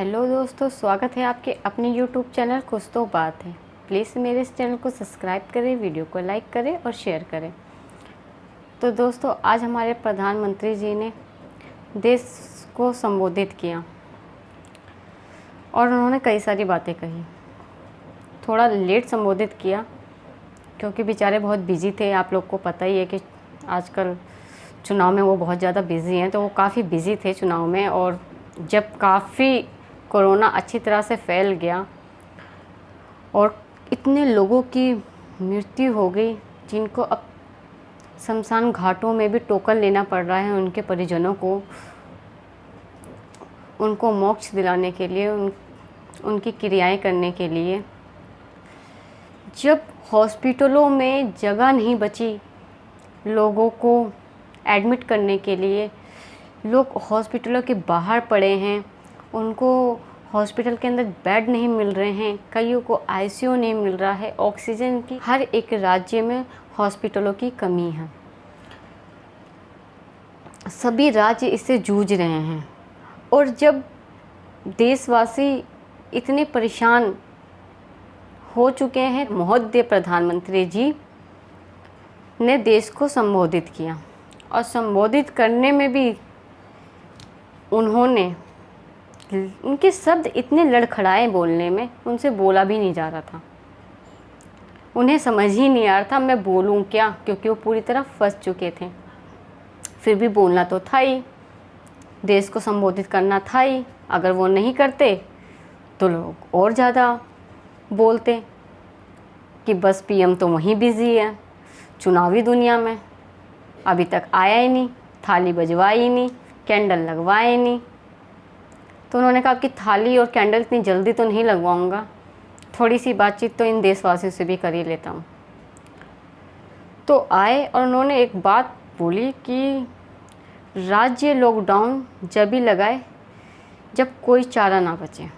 Hello दोस्तों, स्वागत है आपके अपने YouTube चैनल कुछ तो बात है। प्लीज़ मेरे इस चैनल को सब्सक्राइब करें, वीडियो को लाइक करें और शेयर करें। तो दोस्तों, आज हमारे प्रधानमंत्री जी ने देश को संबोधित किया और उन्होंने कई सारी बातें कही। थोड़ा लेट संबोधित किया क्योंकि बेचारे बहुत बिजी थे। आप लोग को पता ही है कि आजकल चुनाव में वो बहुत ज़्यादा बिज़ी हैं, तो वो काफ़ी बिज़ी थे चुनाव में। और जब काफ़ी कोरोना अच्छी तरह से फैल गया और इतने लोगों की मृत्यु हो गई, जिनको अब शमशान घाटों में भी टोकन लेना पड़ रहा है उनके परिजनों को, उनको मोक्ष दिलाने के लिए, उनकी क्रियाएं करने के लिए। जब हॉस्पिटलों में जगह नहीं बची लोगों को एडमिट करने के लिए, लोग हॉस्पिटलों के बाहर पड़े हैं, उनको हॉस्पिटल के अंदर बेड नहीं मिल रहे हैं, कईयों को आईसीयू नहीं मिल रहा है, ऑक्सीजन की हर एक राज्य में हॉस्पिटलों की कमी है। सभी राज्य इससे जूझ रहे हैं। और जब देशवासी इतने परेशान हो चुके हैं, महोदय प्रधानमंत्री जी ने देश को संबोधित किया। और संबोधित करने में भी उनके शब्द इतने लड़खड़ाए बोलने में, उनसे बोला भी नहीं जा रहा था। उन्हें समझ ही नहीं आ रहा था मैं बोलूं क्या, क्योंकि वो पूरी तरह फंस चुके थे। फिर भी बोलना तो था ही, देश को संबोधित करना था ही। अगर वो नहीं करते तो लोग और ज़्यादा बोलते कि बस पीएम तो वहीं बिज़ी है चुनावी दुनिया में, अभी तक आया ही नहीं, थाली बजवाई ही नहीं, कैंडल लगवाए ही नहीं। तो उन्होंने कहा कि थाली और कैंडल इतनी जल्दी तो नहीं लगवाऊंगा, थोड़ी सी बातचीत तो इन देशवासियों से भी कर ही लेता हूँ। तो आए और उन्होंने एक बात बोली कि राज्य लॉकडाउन जब भी लगाए जब कोई चारा ना बचे।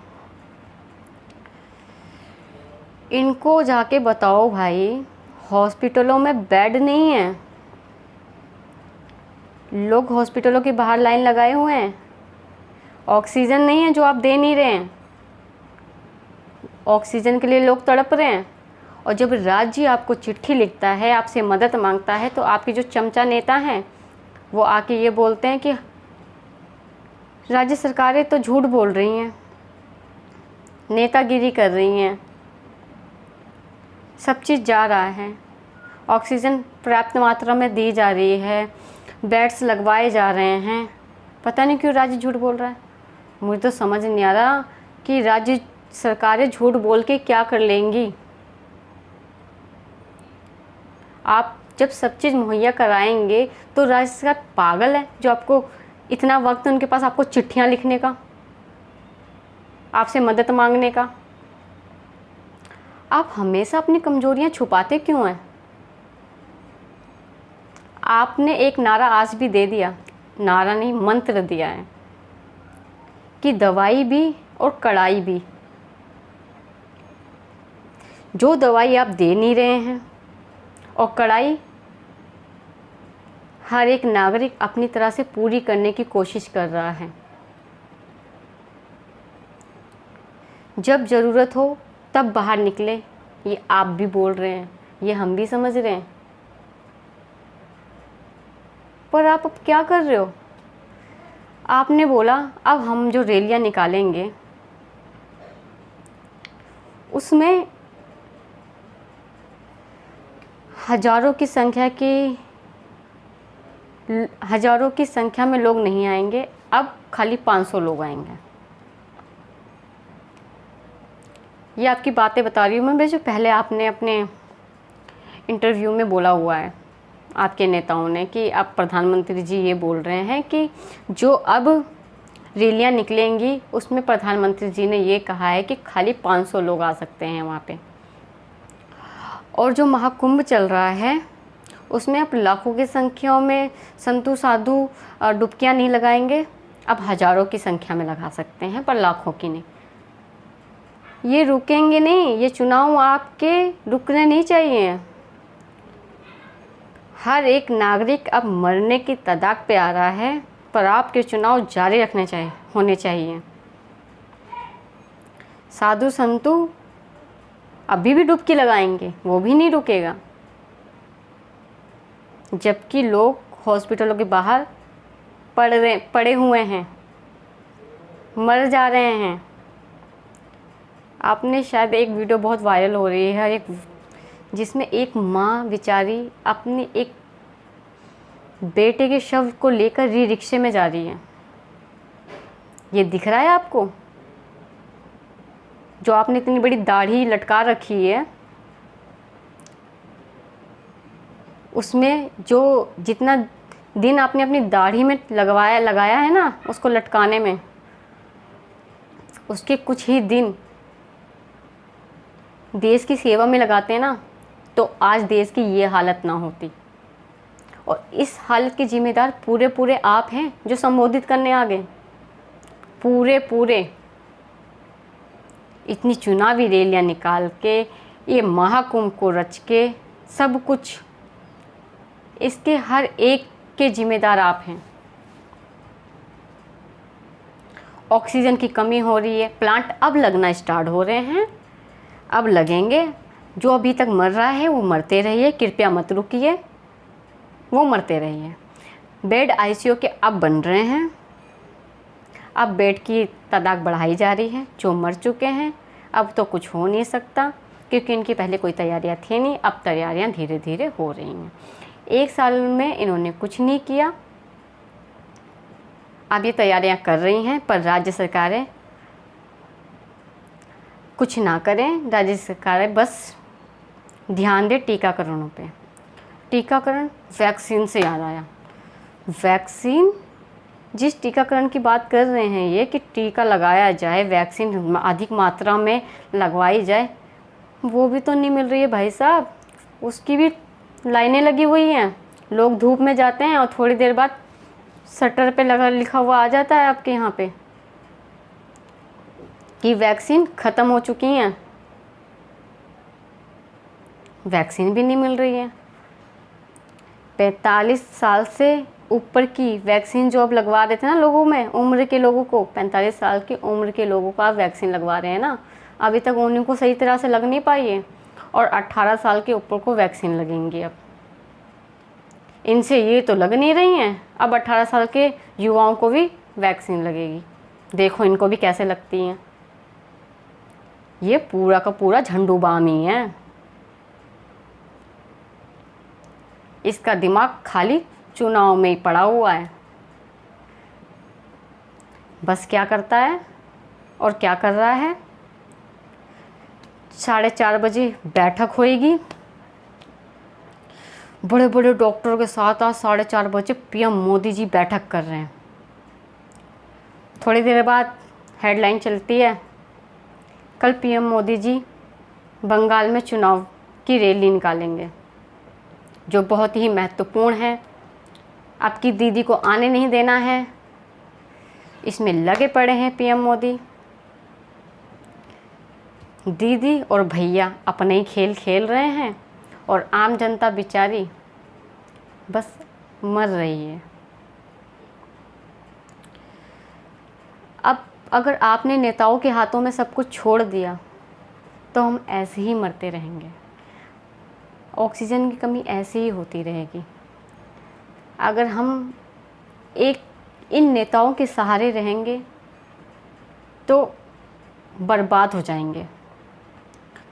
इनको जाके बताओ भाई, हॉस्पिटलों में बेड नहीं है, लोग हॉस्पिटलों के बाहर लाइन लगाए हुए हैं, ऑक्सीजन नहीं है जो आप दे नहीं रहे हैं, ऑक्सीजन के लिए लोग तड़प रहे हैं। और जब राज्य आपको चिट्ठी लिखता है, आपसे मदद मांगता है, तो आपके जो चमचा नेता हैं वो आके ये बोलते हैं कि राज्य सरकारें तो झूठ बोल रही हैं, नेतागिरी कर रही हैं, सब चीज़ जा रहा है, ऑक्सीजन पर्याप्त मात्रा में दी जा रही है, बेड्स लगवाए जा रहे हैं, पता नहीं क्यों राज्य झूठ बोल रहा है। मुझे तो समझ नहीं आ रहा कि राज्य सरकारें झूठ बोल के क्या कर लेंगी। आप जब सब चीज़ मुहैया कराएंगे तो राज्य सरकार पागल है जो आपको इतना वक्त उनके पास आपको चिट्ठियां लिखने का, आपसे मदद मांगने का। आप हमेशा अपनी कमजोरियां छुपाते क्यों हैं? आपने एक नारा आज भी दे दिया, नारा नहीं मंत्र दिया है कि दवाई भी और कड़ाई भी। जो दवाई आप दे नहीं रहे हैं और कड़ाई हर एक नागरिक अपनी तरह से पूरी करने की कोशिश कर रहा है। जब ज़रूरत हो तब बाहर निकले, ये आप भी बोल रहे हैं, ये हम भी समझ रहे हैं। पर आप अब क्या कर रहे हो? आपने बोला अब हम जो रैलियां निकालेंगे उसमें हजारों की संख्या में लोग नहीं आएंगे, अब खाली 500 लोग आएंगे। ये आपकी बातें बता रही हूँ मैं, जो पहले आपने अपने इंटरव्यू में बोला हुआ है आपके नेताओं ने, कि अब प्रधानमंत्री जी ये बोल रहे हैं कि जो अब रैलियां निकलेंगी उसमें प्रधानमंत्री जी ने ये कहा है कि खाली 500 लोग आ सकते हैं वहाँ पे। और जो महाकुंभ चल रहा है उसमें अब लाखों की संख्या में संतु साधु डुबकियाँ नहीं लगाएंगे, अब हजारों की संख्या में लगा सकते हैं, पर लाखों की नहीं। ये रुकेंगे नहीं, ये चुनाव आपके रुकने नहीं चाहिए। हर एक नागरिक अब मरने की तदाक पे आ रहा है, पर आपके चुनाव जारी होने चाहिए। साधु संतु अभी भी डुबकी लगाएंगे, वो भी नहीं रुकेगा, जबकि लोग हॉस्पिटलों के बाहर पड़े हुए हैं, मर जा रहे हैं। आपने शायद एक वीडियो बहुत वायरल हो रही है जिसमें एक माँ बेचारी अपने एक बेटे के शव को लेकर रिक्शे में जा रही है। ये दिख रहा है आपको? जो आपने इतनी बड़ी दाढ़ी लटका रखी है, उसमें जो जितना दिन आपने अपनी दाढ़ी में लगाया है ना, उसको लटकाने में, उसके कुछ ही दिन देश की सेवा में लगाते हैं ना, तो आज देश की ये हालत ना होती। और इस हालत के जिम्मेदार पूरे आप हैं जो संबोधित करने आ गए। पूरे इतनी चुनावी रैलियां निकाल के, ये महाकुंभ को रच के, सब कुछ, इसके हर एक के जिम्मेदार आप हैं। ऑक्सीजन की कमी हो रही है, प्लांट अब लगना स्टार्ट हो रहे हैं, अब लगेंगे। जो अभी तक मर रहा है वो मरते रहिए, कृपया मत रुकिए, वो मरते रहिए। बेड आईसीयू के अब बन रहे हैं, अब बेड की तादाद बढ़ाई जा रही है। जो मर चुके हैं अब तो कुछ हो नहीं सकता, क्योंकि इनकी पहले कोई तैयारियां थी नहीं, अब तैयारियां धीरे धीरे हो रही हैं। 1 साल में इन्होंने कुछ नहीं किया, अब ये तैयारियां कर रही हैं, पर राज्य सरकारें कुछ ना करें। राज्य सरकारें बस ध्यान दें टीकाकरणों पे। टीकाकरण, वैक्सीन से याद आया, वैक्सीन, जिस टीकाकरण की बात कर रहे हैं ये कि टीका लगाया जाए, वैक्सीन अधिक मात्रा में लगवाई जाए, वो भी तो नहीं मिल रही है भाई साहब। उसकी भी लाइनें लगी हुई हैं, लोग धूप में जाते हैं और थोड़ी देर बाद शटर पे लिखा हुआ आ जाता है आपके यहाँ पे कि वैक्सीन ख़त्म हो चुकी हैं। वैक्सीन भी नहीं मिल रही है। 45 साल से ऊपर की वैक्सीन जो अब लगवा रहे थे ना लोगों में, उम्र के लोगों को, 45 साल की उम्र के लोगों को आप वैक्सीन लगवा रहे हैं ना, अभी तक उन्हीं को सही तरह से लग नहीं पाई है। और 18 साल के ऊपर को वैक्सीन लगेंगी अब। इनसे ये तो लग नहीं रही हैं, अब 18 साल के युवाओं को भी वैक्सीन लगेगी। देखो इनको भी कैसे लगती हैं। ये पूरा का पूरा झंडूबाम ही है। इसका दिमाग खाली चुनाव में ही पड़ा हुआ है। बस क्या करता है और क्या कर रहा है, 4:30 बजे बैठक होएगी बड़े बड़े डॉक्टरों के साथ। आज 4:30 बजे पीएम मोदी जी बैठक कर रहे हैं। थोड़ी देर बाद हेडलाइन चलती है, कल पीएम मोदी जी बंगाल में चुनाव की रैली निकालेंगे, जो बहुत ही महत्वपूर्ण है। आपकी दीदी को आने नहीं देना है, इसमें लगे पड़े हैं पीएम मोदी। दीदी और भैया अपना ही खेल खेल रहे हैं और आम जनता बेचारी बस मर रही है। अब अगर आपने नेताओं के हाथों में सब कुछ छोड़ दिया तो हम ऐसे ही मरते रहेंगे। ऑक्सीजन की कमी ऐसे ही होती रहेगी। अगर हम इन नेताओं के सहारे रहेंगे तो बर्बाद हो जाएंगे।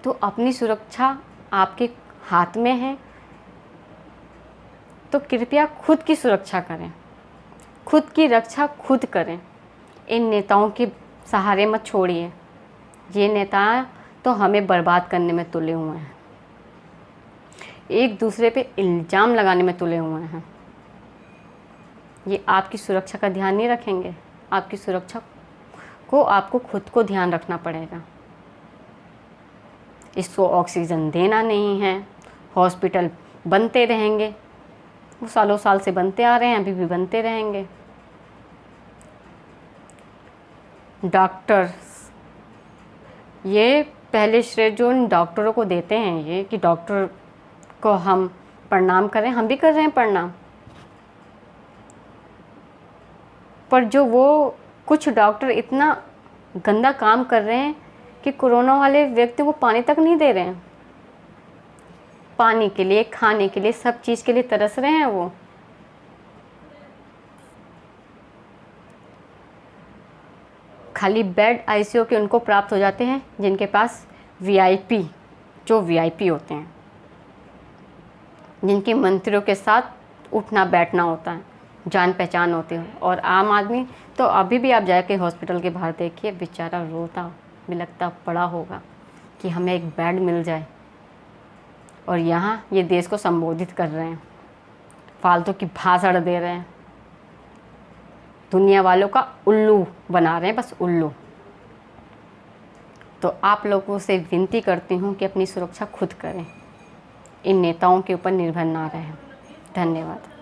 तो अपनी सुरक्षा आपके हाथ में है, तो कृपया खुद की सुरक्षा करें, खुद की रक्षा खुद करें। इन नेताओं के सहारे मत छोड़िए। ये नेता तो हमें बर्बाद करने में तुले हुए हैं, एक दूसरे पे इल्ज़ाम लगाने में तुले हुए हैं। ये आपकी सुरक्षा का ध्यान नहीं रखेंगे। आपकी सुरक्षा को आपको खुद को ध्यान रखना पड़ेगा। इसको ऑक्सीजन देना नहीं है, हॉस्पिटल बनते रहेंगे, वो सालों साल से बनते आ रहे हैं, अभी भी बनते रहेंगे। डॉक्टर्स, ये पहले श्रेय जो इन डॉक्टरों को देते हैं, ये कि डॉक्टर को हम प्रणाम करें, हम भी कर रहे हैं प्रणाम, पर जो वो कुछ डॉक्टर इतना गंदा काम कर रहे हैं कि कोरोना वाले व्यक्ति को पानी तक नहीं दे रहे हैं। पानी के लिए, खाने के लिए, सब चीज़ के लिए तरस रहे हैं वो। खाली बेड आईसीयू के उनको प्राप्त हो जाते हैं जिनके पास वीआईपी, जो वीआईपी होते हैं, जिनके मंत्रियों के साथ उठना बैठना होता है, जान पहचान होती है। और आम आदमी तो अभी भी आप जाके हॉस्पिटल के बाहर देखिए, बेचारा रोता बिलखता पड़ा होगा कि हमें एक बेड मिल जाए। और यहाँ ये देश को संबोधित कर रहे हैं, फालतू की भाषण दे रहे हैं, दुनिया वालों का उल्लू बना रहे हैं, बस उल्लू। तो आप लोगों से विनती करती हूँ कि अपनी सुरक्षा खुद करें, इन नेताओं के ऊपर निर्भर ना रहें। धन्यवाद।